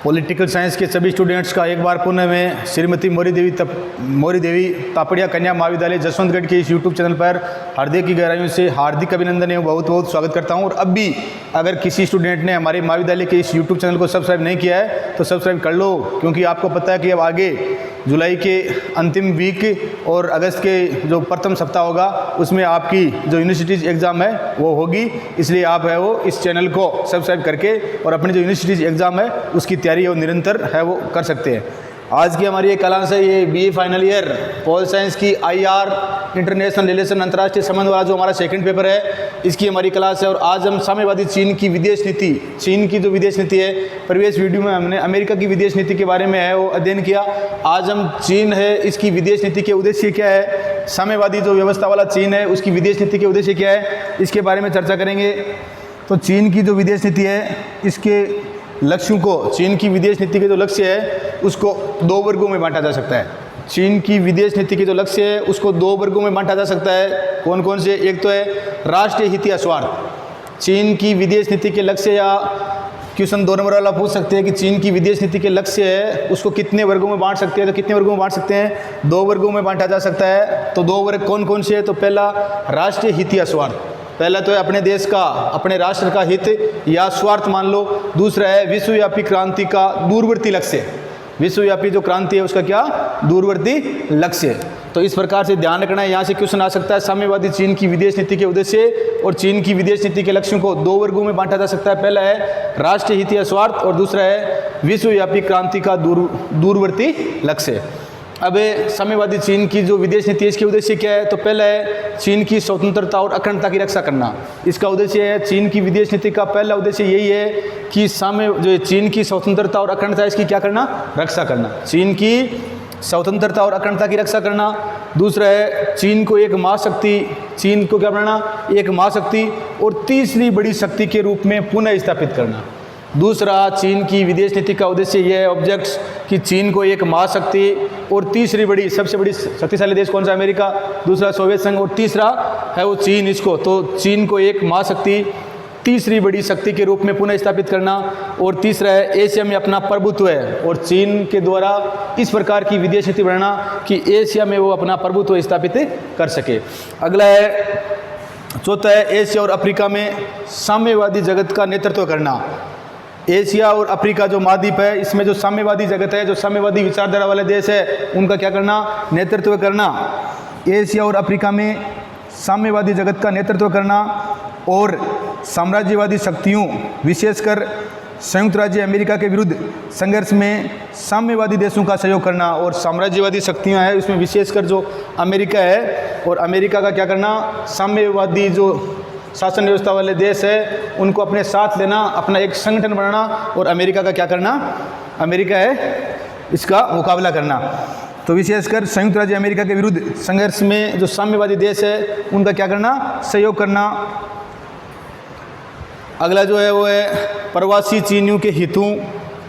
Political science के सभी students का एक बार पुनः मैं श्रीमती मोरी देवी तापड़िया कन्या महाविद्यालय जसवंतगढ़ के इस यूट्यूब चैनल पर हृदय की गहराइयों से हार्दिक अभिनंदन एवं बहुत बहुत स्वागत करता हूं। और अब भी अगर किसी स्टूडेंट ने हमारे महाविद्यालय के इस यूट्यूब चैनल को सब्सक्राइब नहीं किया है तो सब्सक्राइब कर लो, क्योंकि आपको पता है कि अब आगे जुलाई के अंतिम वीक और अगस्त के जो प्रथम सप्ताह होगा उसमें आपकी जो यूनिवर्सिटीज़ एग्ज़ाम है वो होगी। इसलिए आप है वो इस चैनल को सब्सक्राइब करके और अपनी जो यूनिवर्सिटीज़ एग्ज़ाम है उसकी तैयारी वो निरंतर है वो कर सकते हैं। आज की हमारी एक क्लास है ये BA final year pol science की आईआर इंटरनेशनल रिलेशन अंतर्राष्ट्रीय संबंध वाला जो हमारा सेकंड पेपर है इसकी हमारी क्लास है। और आज हम साम्यवादी चीन की विदेश नीति, चीन की जो विदेश नीति है, प्रीवियस वीडियो में हमने अमेरिका की विदेश नीति के बारे में है वो अध्ययन किया। आज हम चीन है इसकी विदेश नीति के उद्देश्य क्या है, साम्यवादी जो व्यवस्था वाला चीन है उसकी विदेश नीति के उद्देश्य क्या है, इसके बारे में चर्चा करेंगे। तो चीन की जो विदेश नीति है इसके लक्ष्यों को, चीन की विदेश नीति के जो लक्ष्य है उसको दो वर्गों में बांटा जा सकता है। चीन की विदेश नीति के जो लक्ष्य है उसको दो वर्गों में बांटा जा सकता है। कौन कौन से? एक तो है राष्ट्रीय हित या स्वार्थ। चीन की विदेश नीति के लक्ष्य, या क्वेश्चन 2 नंबर वाला पूछ सकते हैं कि चीन की विदेश नीति के लक्ष्य है उसको कितने वर्गों में बांट सकते हैं, तो कितने वर्गों में बांट सकते हैं? 2 वर्गों में बांटा जा सकता है। तो 2 वर्ग कौन कौन से है? तो पहला राष्ट्रीय हित या स्वार्थ, पहला तो है अपने देश का, अपने राष्ट्र का हित या स्वार्थ मान लो। दूसरा है विश्वव्यापी क्रांति का दूरवर्ती लक्ष्य, विश्वव्यापी जो क्रांति है उसका क्या? दूरवर्ती लक्ष्य। तो इस प्रकार से ध्यान रखना है, यहाँ से क्वेश्चन आ सकता है साम्यवादी चीन की विदेश नीति के उद्देश्य और चीन की विदेश नीति के लक्ष्यों को 2 वर्गों में बांटा जा सकता है। पहला है राष्ट्रीय हित या स्वार्थ और दूसरा है विश्वव्यापी क्रांति का दूरवर्ती लक्ष्य। अब साम्यवादी चीन की जो विदेश नीति है इसके उद्देश्य क्या है? तो पहला है चीन की स्वतंत्रता और अखंडता की रक्षा करना। इसका उद्देश्य है, चीन की विदेश नीति का पहला उद्देश्य यही है कि जो चीन की स्वतंत्रता और अखंडता इसकी क्या करना? रक्षा करना। चीन की स्वतंत्रता और अखंडता की रक्षा करना। दूसरा है चीन को एक महाशक्ति, चीन को क्या बनाना? एक महाशक्ति और तीसरी बड़ी शक्ति के रूप में पुनः स्थापित करना। दूसरा, चीन की विदेश नीति का उद्देश्य यह है ऑब्जेक्ट्स कि चीन को एक महाशक्ति और तीसरी बड़ी, सबसे बड़ी शक्तिशाली देश कौन सा? अमेरिका। दूसरा सोवियत संघ और तीसरा है वो चीन। इसको तो चीन को एक महाशक्ति, तीसरी बड़ी शक्ति के रूप में पुनः स्थापित करना। और तीसरा है एशिया में अपना प्रभुत्व है और चीन के द्वारा इस प्रकार की विदेश नीति बनाना कि एशिया में वो अपना प्रभुत्व स्थापित कर सके। अगला है, चौथा है एशिया और अफ्रीका में साम्यवादी जगत का नेतृत्व करना। एशिया और अफ्रीका जो महाद्वीप है इसमें जो साम्यवादी जगत है, जो साम्यवादी विचारधारा वाले देश है उनका क्या करना? नेतृत्व करना। एशिया और अफ्रीका में साम्यवादी जगत का नेतृत्व करना और साम्राज्यवादी शक्तियों विशेषकर संयुक्त राज्य अमेरिका के विरुद्ध संघर्ष में साम्यवादी देशों का सहयोग करना। और साम्राज्यवादी शक्तियां हैं उसमें विशेषकर जो अमेरिका है और अमेरिका का क्या करना? साम्यवादी जो शासन व्यवस्था वाले देश है उनको अपने साथ लेना, अपना एक संगठन बनाना और अमेरिका का क्या करना? अमेरिका है इसका मुकाबला करना। तो विशेषकर संयुक्त राज्य अमेरिका के विरुद्ध संघर्ष में जो साम्यवादी देश है उनका क्या करना? सहयोग करना। अगला जो है वो है प्रवासी चीनियों के हितों,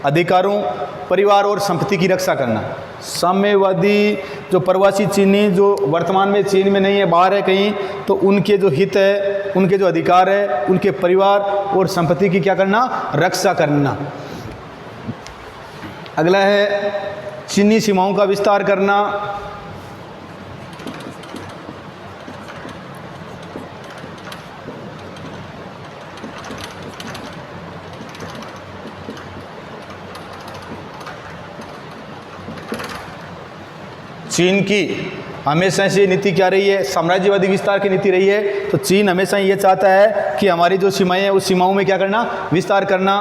अधिकारों, परिवार और संपत्ति की रक्षा करना। साम्यवादी जो प्रवासी चीनी जो वर्तमान में चीन में नहीं है, बाहर है कहीं, तो उनके जो हित है, उनके जो अधिकार है, उनके परिवार और संपत्ति की क्या करना? रक्षा करना। अगला है चीनी सीमाओं का विस्तार करना। चीन की हमेशा से नीति क्या रही है? साम्राज्यवादी विस्तार की नीति रही है। तो चीन हमेशा ये चाहता है कि हमारी जो सीमाएं हैं उस सीमाओं में क्या करना? विस्तार करना।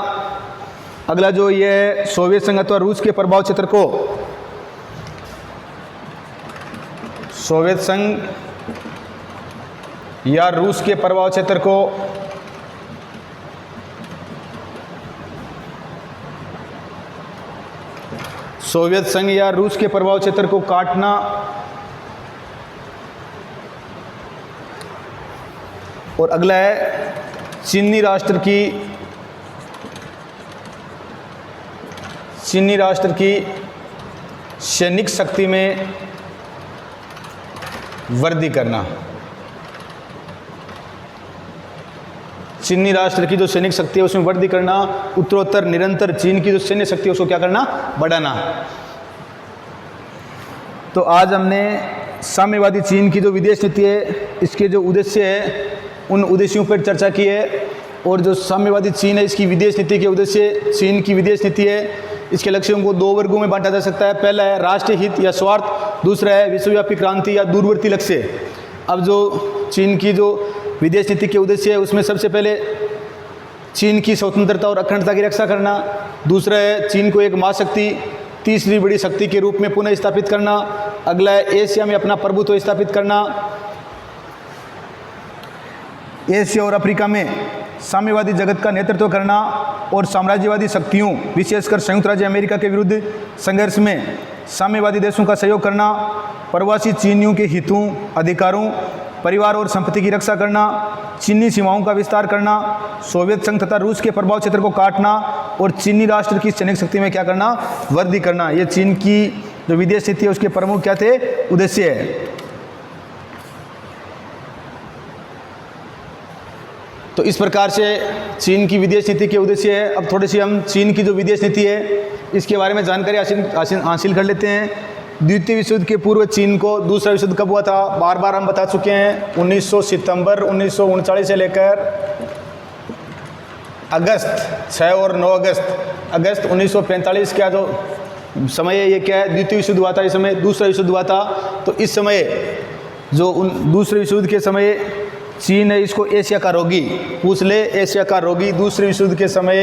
अगला जो ये सोवियत संघ अथवा रूस के प्रभाव क्षेत्र को, सोवियत संघ या रूस के प्रभाव क्षेत्र को सोवियत संघ या रूस के प्रभाव क्षेत्र को काटना। और अगला है चीनी राष्ट्र की सैनिक शक्ति में वृद्धि करना। चीनी राष्ट्र की जो सैनिक शक्ति है उसमें वृद्धि करना, उत्तरोत्तर निरंतर चीन की जो सैन्य शक्ति है उसको क्या करना, बढ़ाना। तो आज हमने साम्यवादी चीन की जो विदेश नीति है इसके जो उद्देश्य है उन उद्देश्यों पर चर्चा की है। और जो साम्यवादी चीन है इसकी विदेश नीति के उद्देश्य, चीन की विदेश नीति है इसके लक्ष्यों को 2 वर्गों में बांटा जा सकता है। पहला है राष्ट्रीय हित या स्वार्थ, दूसरा है विश्वव्यापी क्रांति या दूरवर्ती लक्ष्य। अब जो चीन की जो विदेश नीति के उद्देश्य है उसमें सबसे पहले चीन की स्वतंत्रता और अखंडता की रक्षा करना, दूसरा है चीन को एक महाशक्ति, तीसरी बड़ी शक्ति के रूप में पुनः स्थापित करना, अगला है एशिया में अपना प्रभुत्व स्थापित करना, एशिया और अफ्रीका में साम्यवादी जगत का नेतृत्व करना और साम्राज्यवादी शक्तियों विशेषकर संयुक्त राज्य अमेरिका के विरुद्ध संघर्ष में साम्यवादी देशों का सहयोग करना, प्रवासी चीनियों के हितों, अधिकारों, परिवार और संपत्ति की रक्षा करना, चीनी सीमाओं का विस्तार करना, सोवियत संघ तथा रूस के प्रभाव क्षेत्र को काटना और चीनी राष्ट्र की सैनिक शक्ति में क्या करना, वृद्धि करना। ये चीन की जो विदेश नीति है उसके प्रमुख क्या थे, उद्देश्य है। तो इस प्रकार से चीन की विदेश नीति के उद्देश्य है। अब थोड़ी सी हम चीन की जो विदेश नीति है इसके बारे में जानकारी हासिल कर लेते हैं। द्वितीय विश्व युद्ध के पूर्व चीन को दूसरा विश्व युद्ध कब हुआ था, बार बार हम बता चुके हैं। 19 सितंबर 1939 से लेकर अगस्त 6 और 9 अगस्त 1945 का जो समय है ये क्या है, द्वितीय विश्व युद्ध हुआ था। इस समय दूसरा विश्व युद्ध हुआ था। तो इस समय जो दूसरे विश्व युद्ध के समय चीन है इसको एशिया का रोगी, पूछ ले, एशिया का रोगी। दूसरे विश्व युद्ध के समय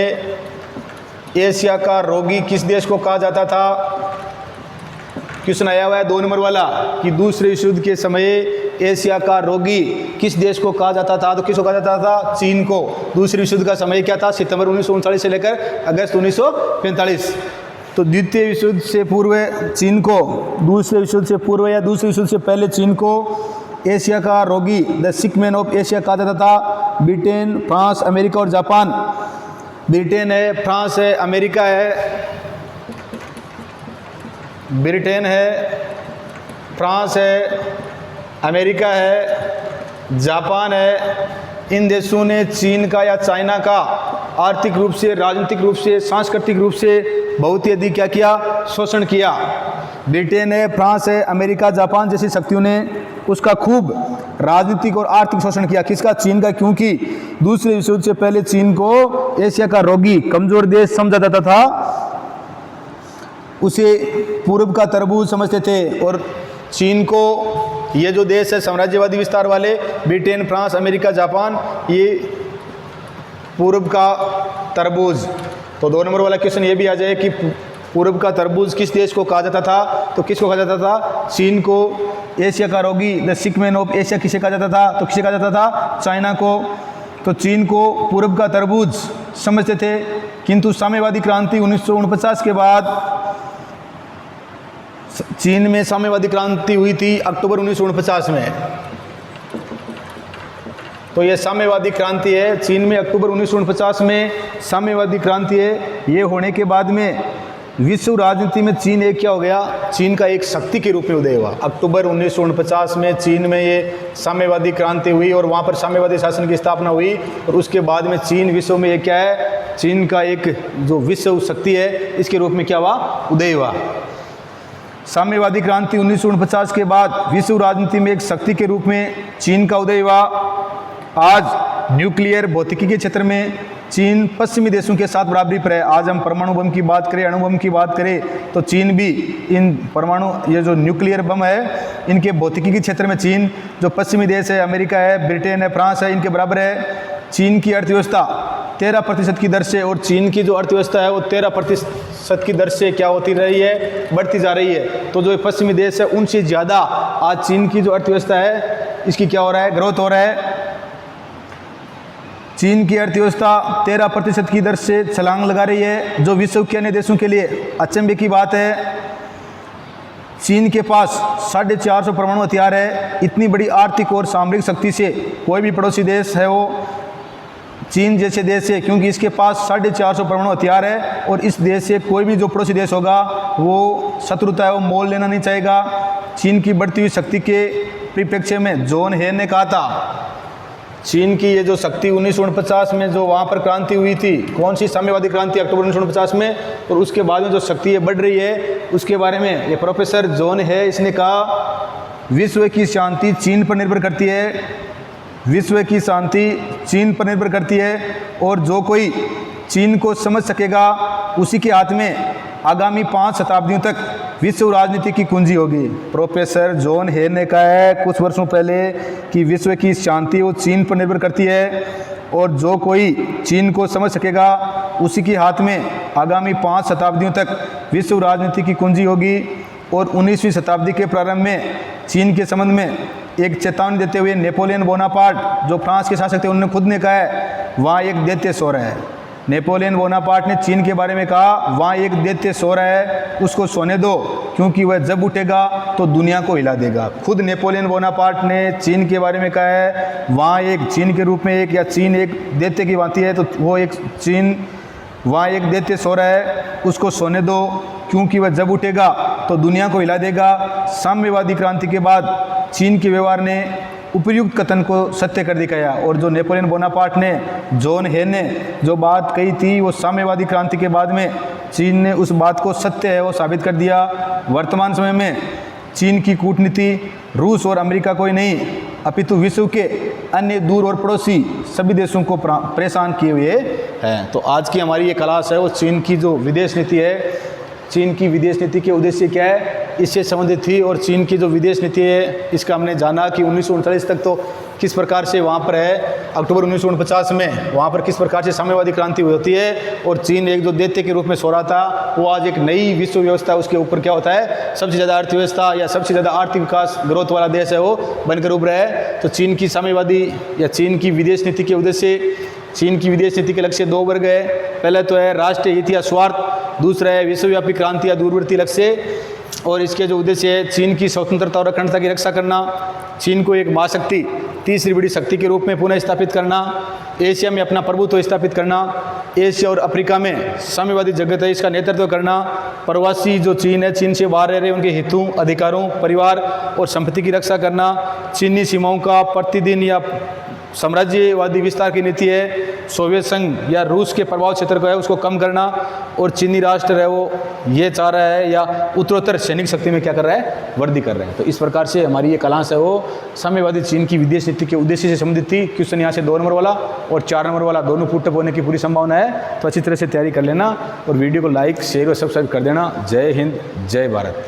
एशिया का रोगी किस देश को कहा जाता था? क्वेश्चन आया हुआ है 2 नंबर वाला कि दूसरे विश्व युद्ध के समय एशिया का रोगी किस देश को कहा जाता था? तो किसको कहा जाता था? चीन को। दूसरे विश्व युद्ध का समय क्या था? सितंबर 1939 से लेकर अगस्त 1945। तो द्वितीय विश्व युद्ध से पूर्व चीन को, दूसरे विश्व युद्ध से पूर्व या दूसरे विश्व युद्ध से पहले चीन को एशिया का रोगी, the sick man of Asia कहा जाता था। ब्रिटेन, फ्रांस, अमेरिका और जापान, ब्रिटेन है, फ्रांस है, अमेरिका है, ब्रिटेन है, फ्रांस है, अमेरिका है, जापान है, इन देशों ने चीन का या चाइना का आर्थिक रूप से, राजनीतिक रूप से, सांस्कृतिक रूप से बहुत ही अधिक क्या किया, शोषण किया। ब्रिटेन है, फ्रांस है, अमेरिका, जापान जैसी शक्तियों ने उसका खूब राजनीतिक और आर्थिक शोषण किया। किसका? चीन का। क्योंकि दूसरे विश्व युद्ध से पहले चीन को एशिया का रोगी, कमजोर देश समझा जाता था, उसे पूर्व का तरबूज समझते थे। और चीन को ये जो देश है साम्राज्यवादी विस्तार वाले, ब्रिटेन, फ्रांस, अमेरिका, जापान, ये पूर्व का तरबूज। तो 2 नंबर वाला क्वेश्चन ये भी आ जाए कि पूर्व का तरबूज किस देश को कहा जाता था? तो किसको कहा जाता था? चीन को। एशिया का रोगी, the sick man of Asia किसे कहा जाता था? तो किसे कहा जाता था? चाइना को। तो चीन को पूर्व का तरबूज समझते थे। किंतु साम्यवादी क्रांति 1949 के बाद चीन में साम्यवादी क्रांति हुई थी अक्टूबर 1949 में। तो ये साम्यवादी क्रांति है चीन में, अक्टूबर 1949 में साम्यवादी क्रांति है। ये होने के बाद में विश्व राजनीति में चीन एक क्या हो गया? चीन का एक शक्ति के रूप में उदय हुआ। अक्टूबर 1949 में चीन में ये साम्यवादी क्रांति हुई और वहाँ पर साम्यवादी शासन की स्थापना हुई। और उसके बाद में चीन विश्व में एक क्या है? चीन का एक जो विश्व शक्ति है इसके रूप में क्या हुआ? उदय हुआ। साम्यवादी क्रांति 1949 के बाद विश्व राजनीति में एक शक्ति के रूप में चीन का उदय हुआ। आज न्यूक्लियर भौतिकी के क्षेत्र में चीन पश्चिमी देशों के साथ बराबरी पर है। आज हम परमाणु बम की बात करें, अणु बम की बात करें, तो चीन भी इन परमाणु, ये जो न्यूक्लियर बम है, इनके भौतिकी के क्षेत्र में चीन, जो पश्चिमी देश है, अमेरिका है, ब्रिटेन है, फ्रांस है, इनके बराबर है। चीन की अर्थव्यवस्था 13% की दर से, और चीन की जो अर्थव्यवस्था है वो 13% की दर से क्या होती रही है? बढ़ती जा रही है। तो जो पश्चिमी देश है उनसे ज़्यादा आज चीन की जो अर्थव्यवस्था है इसकी क्या हो रहा है? ग्रोथ हो रहा है। चीन की अर्थव्यवस्था 13% की दर से छलांग लगा रही है, जो विश्व के अन्य देशों के लिए अचंभे की बात है। चीन के पास 450 परमाणु हथियार है। इतनी बड़ी आर्थिक और सामरिक शक्ति से कोई भी पड़ोसी देश है वो चीन जैसे देश से, क्योंकि इसके पास 450 परमाणु हथियार है और इस देश से कोई भी जो पड़ोसी देश होगा वो शत्रुता है वो मोल लेना नहीं चाहेगा। चीन की बढ़ती हुई शक्ति के परिप्रेक्ष्य में जॉन हेयर ने कहा था चीन की ये जो शक्ति 1949 में जो वहाँ पर क्रांति हुई थी, कौन सी साम्यवादी क्रांति, अक्टूबर 1949 में, और उसके बाद में जो शक्ति ये बढ़ रही है उसके बारे में ये प्रोफेसर जॉन है, इसने कहा विश्व की शांति चीन पर निर्भर करती है, विश्व की शांति चीन पर निर्भर करती है, और जो कोई चीन को समझ सकेगा उसी के हाथ में आगामी 5 शताब्दियों तक विश्व राजनीति की कुंजी होगी। प्रोफेसर जॉन हे ने कहा है कुछ वर्षों पहले कि विश्व की शांति वो चीन पर निर्भर करती है, और जो कोई चीन को समझ सकेगा उसी के हाथ में आगामी 5 शताब्दियों तक विश्व राजनीति की कुंजी होगी। और 19वीं शताब्दी के प्रारंभ में चीन के संबंध में एक चेतावनी देते हुए नेपोलियन बोनापार्ट जो फ्रांस के शासक थे, उन्होंने खुद ने कहा है वहाँ एक दैत्य सो रहा है। नेपोलियन बोनापार्ट ने चीन के बारे में कहा वहाँ एक दैत्य सो रहा है, उसको सोने दो, क्योंकि वह जब उठेगा तो दुनिया को हिला देगा। खुद नेपोलियन बोनापार्ट ने चीन के बारे में कहा है वहाँ एक चीन के रूप में एक, या चीन एक दैत्य की भांति है, तो वो एक चीन वहाँ एक दैत्य सो रहा है, उसको सोने दो, क्योंकि वह जब उठेगा तो दुनिया को हिला देगा। साम्यवादी क्रांति के बाद चीन के व्यवहार ने उपयुक्त कथन को सत्य कर दिखाया, और जो नेपोलियन बोनापार्ट ने, जॉन हे ने जो बात कही थी वो साम्यवादी क्रांति के बाद में चीन ने उस बात को सत्य है वो साबित कर दिया। वर्तमान समय में चीन की कूटनीति रूस और अमेरिका को ही नहीं अपितु विश्व के अन्य दूर और पड़ोसी सभी देशों को परेशान किए हुए हैं। तो आज की हमारी ये क्लास है वो चीन की जो विदेश नीति है, चीन की विदेश नीति के उद्देश्य क्या है इससे संबंधित थी, और चीन की जो विदेश नीति है इसका हमने जाना कि 1939 तक तो किस प्रकार से वहाँ पर है, अक्टूबर 1949 में वहाँ पर किस प्रकार से साम्यवादी क्रांति होती है, और चीन एक जो दैत्य के रूप में सो रहा था वो आज एक नई विश्व व्यवस्था उसके ऊपर क्या होता है, सबसे ज़्यादा अर्थव्यवस्था या सबसे ज़्यादा आर्थिक विकास ग्रोथ वाला देश है वो बनकर उभरा है। तो चीन की साम्यवादी या चीन की विदेश नीति के उद्देश्य, चीन की विदेश नीति के लक्ष्य 2 वर्ग है। पहला तो है राष्ट्रीय हित या स्वार्थ, दूसरा है विश्वव्यापी क्रांति या दूरवर्ती लक्ष्य, और इसके जो उद्देश्य है चीन की स्वतंत्रता और अखंडता की रक्षा करना, चीन को एक महाशक्ति, तीसरी बड़ी शक्ति के रूप में पुनः स्थापित करना, एशिया में अपना प्रभुत्व स्थापित करना, एशिया और अफ्रीका में साम्यवादी जगत है इसका नेतृत्व करना, प्रवासी जो चीन है, चीन से बाहर रह रहे उनके हितों, अधिकारों, परिवार और संपत्ति की रक्षा करना, चीनी सीमाओं का प्रतिदिन या साम्राज्यवादी विस्तार की नीति है, सोवियत संघ या रूस के प्रभाव क्षेत्र को है उसको कम करना, और चीनी राष्ट्र है वो ये चाह रहा है या उत्तरोत्तर सैनिक शक्ति में क्या कर रहा है, वृद्धि कर रहे हैं। तो इस प्रकार से हमारी ये क्लास है वो साम्यवादी चीन की विदेश नीति के उद्देश्य से संबंधित थी। क्वेश्चन यहाँ से 2 नंबर वाला और 4 नंबर वाला दोनों पुटअप होने की पूरी संभावना है, तो अच्छी तरह से तैयारी कर लेना और वीडियो को लाइक, शेयर और सब्सक्राइब कर देना। जय हिंद, जय भारत।